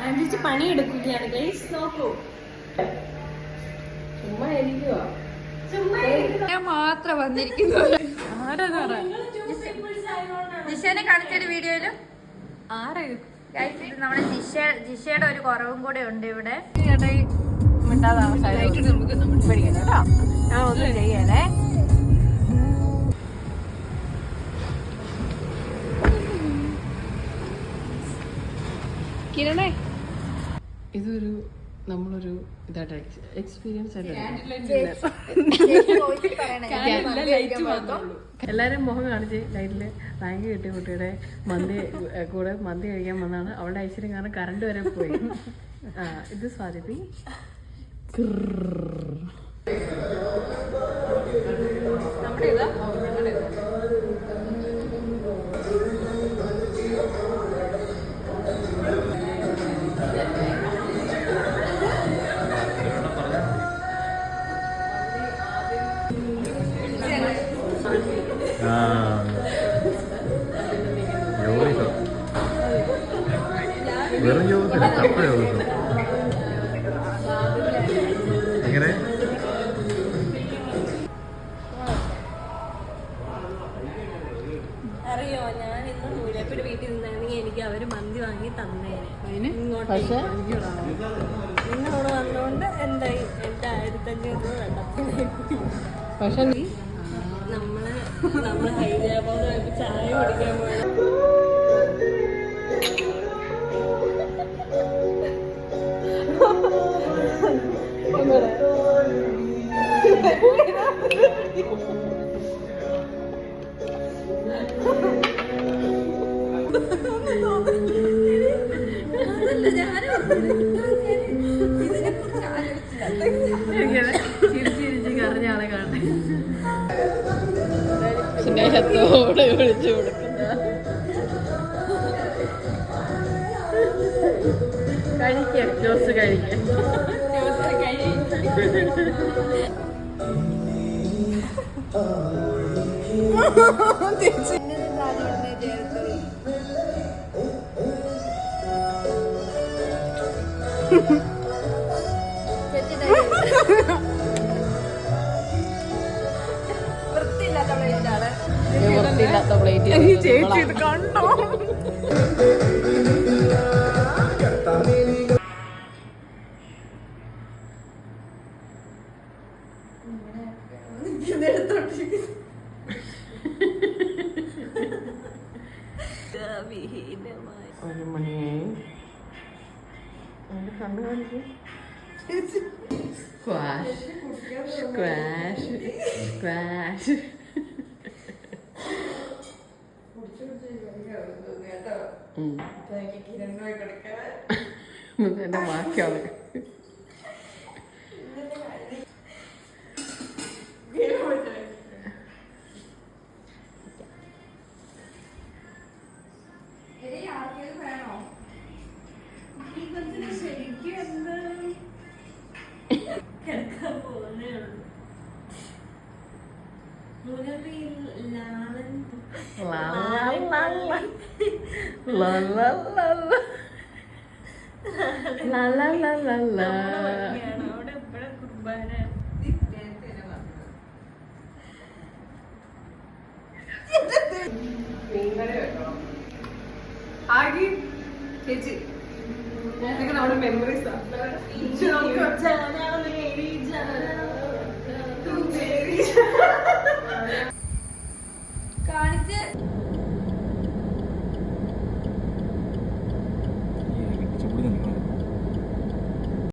Anti പണിയെടുക്കുകയാണ് guys, നോക്കൂ. ചുമ്മാ ഇരിക്കുവാ. ഞാൻ മാത്രം വന്നിരിക്കുന്നു. ജിഷേനെ കാണിച്ചൊരു വീഡിയോയില് നമ്മുടെ ജിഷയുടെ ഒരു കുറവും കൂടെ ഉണ്ട് ഇവിടെ. നമുക്ക് പഠിക്കണം കേട്ടോ. ഞാൻ ഒന്നും ചെയ്യണേ. കിരണേ, ഇതൊരു നമ്മളൊരു ഇതായിട്ട് എക്സ്പീരിയൻസ് ആയിട്ട് എല്ലാരും മുഖം കാണിച്ച് ലൈറ്റില് റാങ്ക് കിട്ടിയ കുട്ടിയുടെ കൂടെ മന്തി കഴിക്കാൻ വന്നാണ്. അവളുടെ ഐശ്വര്യം കാരണം കറണ്ട് വരെ പോയി. ഇത് സ്വാതി വെറും യോഗത്തില്ല, കപ്പ യോഗം. എങ്ങനെ അറിയോ, ഞാൻ ഇന്ന് മുല്ലപ്പൂര് വീട്ടിൽ നിന്നാണെങ്കിൽ എനിക്ക് അവര് മന്തി വാങ്ങി തന്നേനെ. ഇങ്ങോട്ട് ഇന്നോട് വന്നോണ്ട് എന്തായി, എന്റെ 1500 വെള്ളത്തിനായി. പക്ഷെ നമ്മള് ഹൈദരാബാദ് ചായ കുടിക്കാൻ പോയത്. കറിഞ്ഞാളെ കാണേ സ്നേഹത്തോടെ വിളിച്ചു കൊടുക്കുന്ന കഴിക്കാം. ജോസ് കഴിക്കാം. വൃത്തിയില്ലാത്ത പ്ലേറ്റ് കണ്ടോ? ഒരു മണിയായി. കണ്ണു കാണിക്കും. Squash squash squash. എന്റെ ബാക്കിയാണ്. ചേച്ചി നമ്മുടെ മെമ്മറീസ് ആണ്.